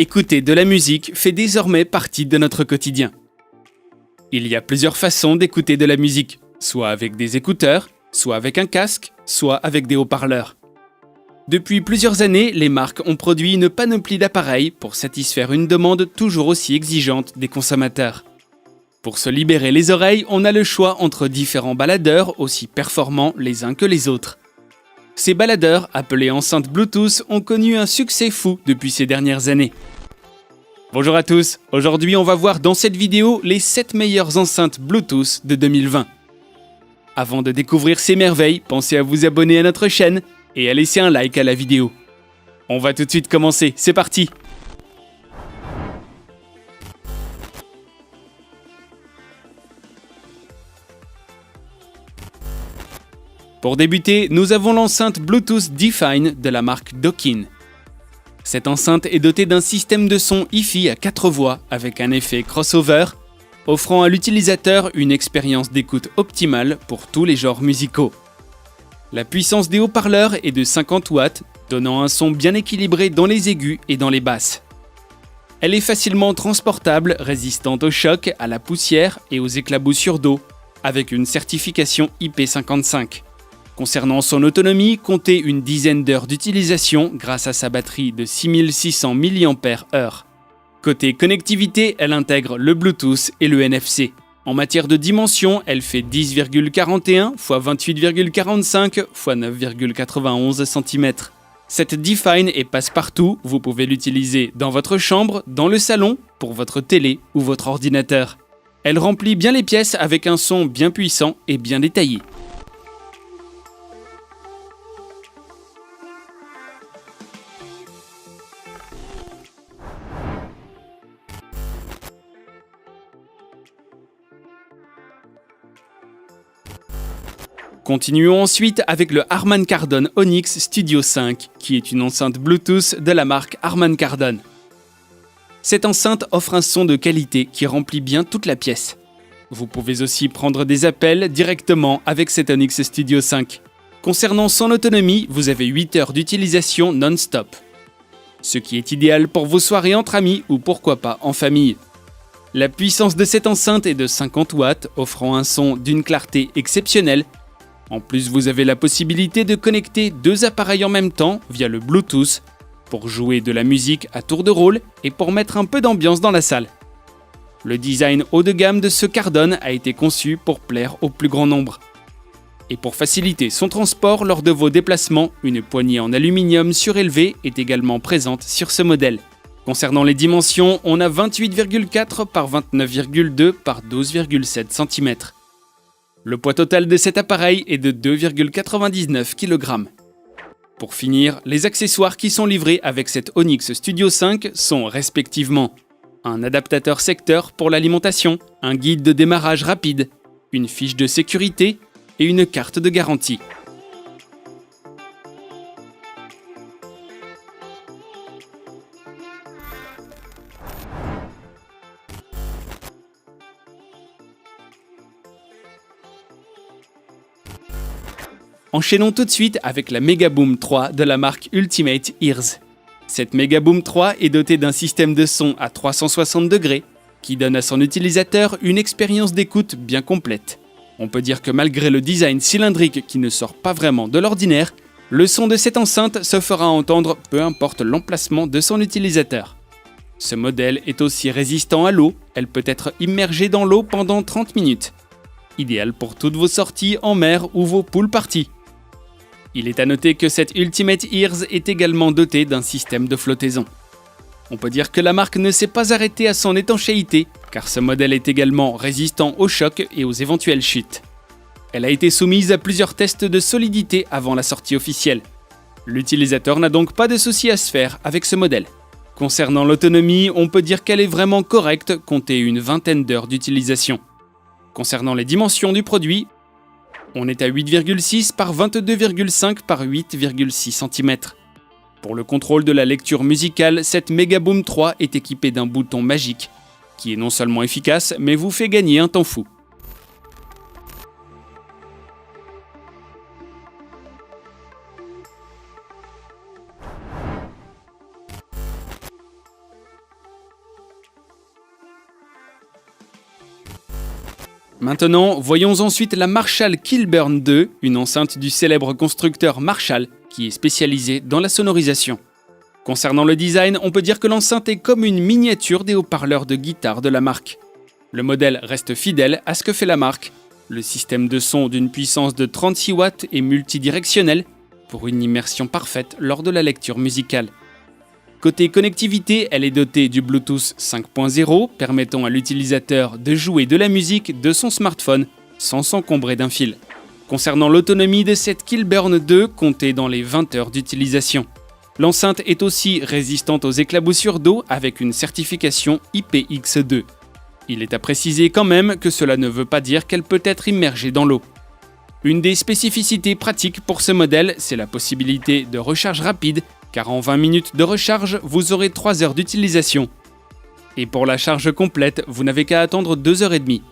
Écouter de la musique fait désormais partie de notre quotidien. Il y a plusieurs façons d'écouter de la musique, soit avec des écouteurs, soit avec un casque, soit avec des haut-parleurs. Depuis plusieurs années, les marques ont produit une panoplie d'appareils pour satisfaire une demande toujours aussi exigeante des consommateurs. Pour se libérer les oreilles, on a le choix entre différents baladeurs aussi performants les uns que les autres. Ces baladeurs, appelés enceintes Bluetooth, ont connu un succès fou depuis ces dernières années. Bonjour à tous, aujourd'hui on va voir dans cette vidéo les 7 meilleures enceintes Bluetooth de 2020. Avant de découvrir ces merveilles, pensez à vous abonner à notre chaîne et à laisser un like à la vidéo. On va tout de suite commencer, c'est parti! Pour débuter, nous avons l'enceinte Bluetooth Define de la marque Dawkin. Cette enceinte est dotée d'un système de son Hi-Fi à 4 voix avec un effet crossover, offrant à l'utilisateur une expérience d'écoute optimale pour tous les genres musicaux. La puissance des haut-parleurs est de 50 watts, donnant un son bien équilibré dans les aigus et dans les basses. Elle est facilement transportable, résistante au choc, à la poussière et aux éclaboussures d'eau, avec une certification IP55. Concernant son autonomie, comptez une dizaine d'heures d'utilisation grâce à sa batterie de 6600 mAh. Côté connectivité, elle intègre le Bluetooth et le NFC. En matière de dimension, elle fait 10,41 x 28,45 x 9,91 cm. Cette Define est passe-partout, vous pouvez l'utiliser dans votre chambre, dans le salon, pour votre télé ou votre ordinateur. Elle remplit bien les pièces avec un son bien puissant et bien détaillé. Continuons ensuite avec le Harman Kardon Onyx Studio 5, qui est une enceinte Bluetooth de la marque Harman Kardon. Cette enceinte offre un son de qualité qui remplit bien toute la pièce. Vous pouvez aussi prendre des appels directement avec cet Onyx Studio 5. Concernant son autonomie, vous avez 8 heures d'utilisation non-stop, ce qui est idéal pour vos soirées entre amis ou pourquoi pas en famille. La puissance de cette enceinte est de 50 watts, offrant un son d'une clarté exceptionnelle. En plus, vous avez la possibilité de connecter 2 appareils en même temps via le Bluetooth pour jouer de la musique à tour de rôle et pour mettre un peu d'ambiance dans la salle. Le design haut de gamme de ce Kardon a été conçu pour plaire au plus grand nombre. Et pour faciliter son transport lors de vos déplacements, une poignée en aluminium surélevé est également présente sur ce modèle. Concernant les dimensions, on a 28,4 par 29,2 par 12,7 cm. Le poids total de cet appareil est de 2,99 kg. Pour finir, les accessoires qui sont livrés avec cet Onyx Studio 5 sont respectivement un adaptateur secteur pour l'alimentation, un guide de démarrage rapide, une fiche de sécurité et une carte de garantie. Enchaînons tout de suite avec la Megaboom 3 de la marque Ultimate Ears. Cette Megaboom 3 est dotée d'un système de son à 360 degrés qui donne à son utilisateur une expérience d'écoute bien complète. On peut dire que malgré le design cylindrique qui ne sort pas vraiment de l'ordinaire, le son de cette enceinte se fera entendre peu importe l'emplacement de son utilisateur. Ce modèle est aussi résistant à l'eau, elle peut être immergée dans l'eau pendant 30 minutes. Idéal pour toutes vos sorties en mer ou vos pool parties. Il est à noter que cette Ultimate Ears est également dotée d'un système de flottaison. On peut dire que la marque ne s'est pas arrêtée à son étanchéité, car ce modèle est également résistant aux chocs et aux éventuelles chutes. Elle a été soumise à plusieurs tests de solidité avant la sortie officielle. L'utilisateur n'a donc pas de souci à se faire avec ce modèle. Concernant l'autonomie, on peut dire qu'elle est vraiment correcte, comptez une vingtaine d'heures d'utilisation. Concernant les dimensions du produit, on est à 8,6 par 22,5 par 8,6 cm. Pour le contrôle de la lecture musicale, cette Megaboom 3 est équipée d'un bouton magique, qui est non seulement efficace, mais vous fait gagner un temps fou. Maintenant, voyons ensuite la Marshall Kilburn 2, une enceinte du célèbre constructeur Marshall, qui est spécialisée dans la sonorisation. Concernant le design, on peut dire que l'enceinte est comme une miniature des haut-parleurs de guitare de la marque. Le modèle reste fidèle à ce que fait la marque. Le système de son d'une puissance de 36 watts est multidirectionnel pour une immersion parfaite lors de la lecture musicale. Côté connectivité, elle est dotée du Bluetooth 5.0 permettant à l'utilisateur de jouer de la musique de son smartphone sans s'encombrer d'un fil. Concernant l'autonomie de cette Kilburn 2, comptez dans les 20 heures d'utilisation. L'enceinte est aussi résistante aux éclaboussures d'eau avec une certification IPX2. Il est à préciser quand même que cela ne veut pas dire qu'elle peut être immergée dans l'eau. Une des spécificités pratiques pour ce modèle, c'est la possibilité de recharge rapide, car en 20 minutes de recharge, vous aurez 3 heures d'utilisation. Et pour la charge complète, vous n'avez qu'à attendre 2 heures et demie.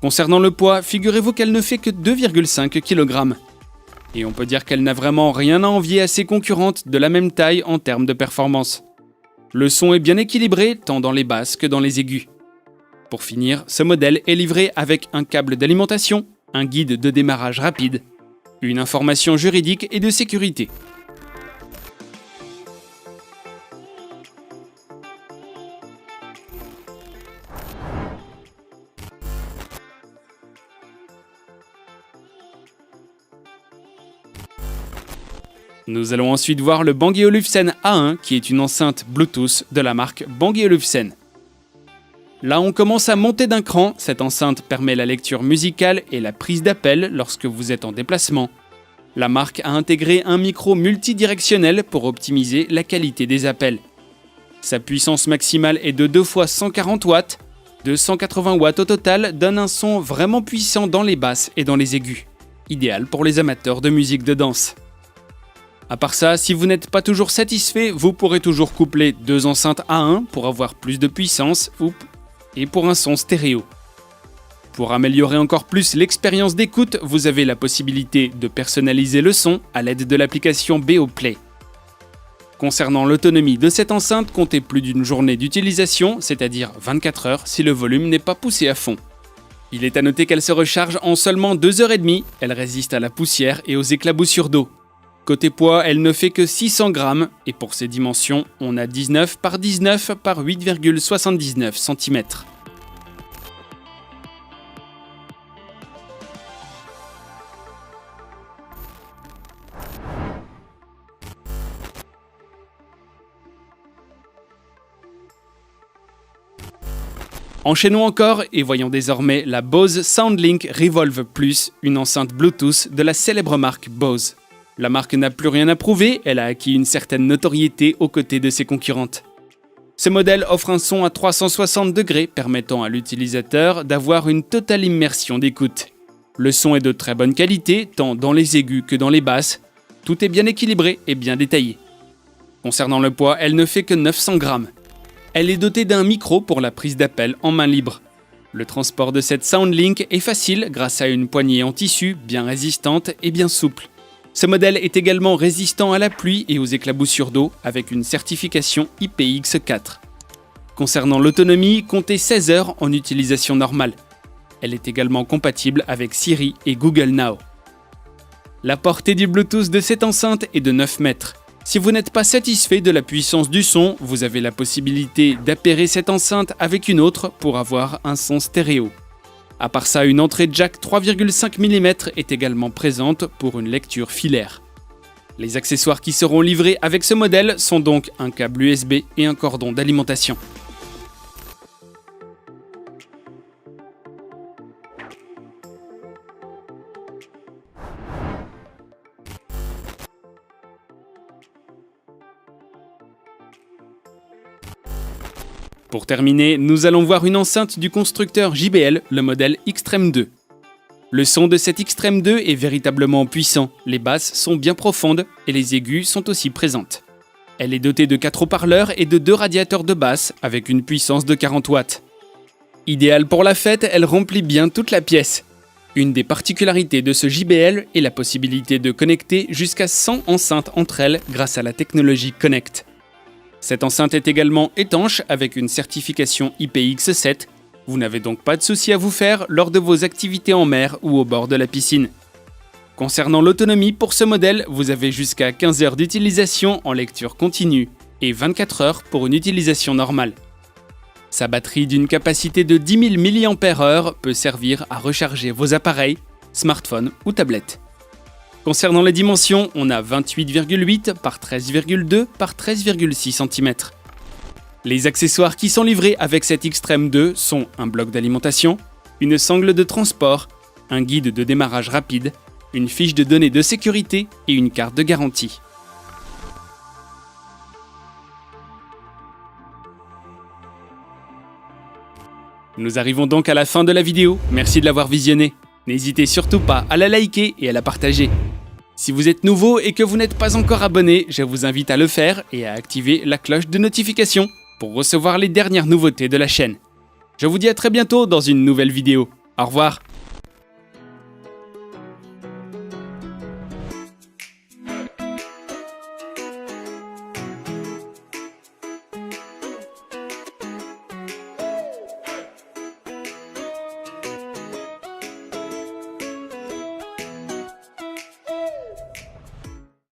Concernant le poids, figurez-vous qu'elle ne fait que 2,5 kg. Et on peut dire qu'elle n'a vraiment rien à envier à ses concurrentes de la même taille en termes de performance. Le son est bien équilibré, tant dans les basses que dans les aigus. Pour finir, ce modèle est livré avec un câble d'alimentation, un guide de démarrage rapide, une information juridique et de sécurité. Nous allons ensuite voir le Bang & Olufsen A1 qui est une enceinte Bluetooth de la marque Bang & Olufsen. Là on commence à monter d'un cran, cette enceinte permet la lecture musicale et la prise d'appel lorsque vous êtes en déplacement. La marque a intégré un micro multidirectionnel pour optimiser la qualité des appels. Sa puissance maximale est de 2 fois 140 watts, 280 watts au total donne un son vraiment puissant dans les basses et dans les aigus, idéal pour les amateurs de musique de danse. À part ça, si vous n'êtes pas toujours satisfait, vous pourrez toujours coupler 2 enceintes A1 pour avoir plus de puissance et pour un son stéréo. Pour améliorer encore plus l'expérience d'écoute, vous avez la possibilité de personnaliser le son à l'aide de l'application Beoplay. Concernant l'autonomie de cette enceinte, comptez plus d'une journée d'utilisation, c'est-à-dire 24 heures si le volume n'est pas poussé à fond. Il est à noter qu'elle se recharge en seulement 2 heures et demie, elle résiste à la poussière et aux éclaboussures d'eau. Côté poids, elle ne fait que 600 grammes et pour ses dimensions, on a 19 par 19 par 8,79 cm. Enchaînons encore et voyons désormais la Bose SoundLink Revolve Plus, une enceinte Bluetooth de la célèbre marque Bose. La marque n'a plus rien à prouver, elle a acquis une certaine notoriété aux côtés de ses concurrentes. Ce modèle offre un son à 360 degrés permettant à l'utilisateur d'avoir une totale immersion d'écoute. Le son est de très bonne qualité, tant dans les aigus que dans les basses. Tout est bien équilibré et bien détaillé. Concernant le poids, elle ne fait que 900 grammes. Elle est dotée d'un micro pour la prise d'appel en main libre. Le transport de cette SoundLink est facile grâce à une poignée en tissu bien résistante et bien souple. Ce modèle est également résistant à la pluie et aux éclaboussures d'eau avec une certification IPX4. Concernant l'autonomie, comptez 16 heures en utilisation normale. Elle est également compatible avec Siri et Google Now. La portée du Bluetooth de cette enceinte est de 9 mètres. Si vous n'êtes pas satisfait de la puissance du son, vous avez la possibilité d'appairer cette enceinte avec une autre pour avoir un son stéréo. À part ça, une entrée jack 3,5 mm est également présente pour une lecture filaire. Les accessoires qui seront livrés avec ce modèle sont donc un câble USB et un cordon d'alimentation. Pour terminer, nous allons voir une enceinte du constructeur JBL, le modèle Xtreme 2. Le son de cette Xtreme 2 est véritablement puissant, les basses sont bien profondes et les aigus sont aussi présentes. Elle est dotée de 4 haut-parleurs et de 2 radiateurs de basse avec une puissance de 40 watts. Idéale pour la fête, elle remplit bien toute la pièce. Une des particularités de ce JBL est la possibilité de connecter jusqu'à 100 enceintes entre elles grâce à la technologie Connect. Cette enceinte est également étanche avec une certification IPX7. Vous n'avez donc pas de soucis à vous faire lors de vos activités en mer ou au bord de la piscine. Concernant l'autonomie, pour ce modèle, vous avez jusqu'à 15 heures d'utilisation en lecture continue et 24 heures pour une utilisation normale. Sa batterie d'une capacité de 10 000 mAh peut servir à recharger vos appareils, smartphones ou tablettes. Concernant les dimensions, on a 28,8 par 13,2 par 13,6 cm. Les accessoires qui sont livrés avec cette Xtreme 2 sont un bloc d'alimentation, une sangle de transport, un guide de démarrage rapide, une fiche de données de sécurité et une carte de garantie. Nous arrivons donc à la fin de la vidéo, merci de l'avoir visionnée. N'hésitez surtout pas à la liker et à la partager. Si vous êtes nouveau et que vous n'êtes pas encore abonné, je vous invite à le faire et à activer la cloche de notification pour recevoir les dernières nouveautés de la chaîne. Je vous dis à très bientôt dans une nouvelle vidéo. Au revoir.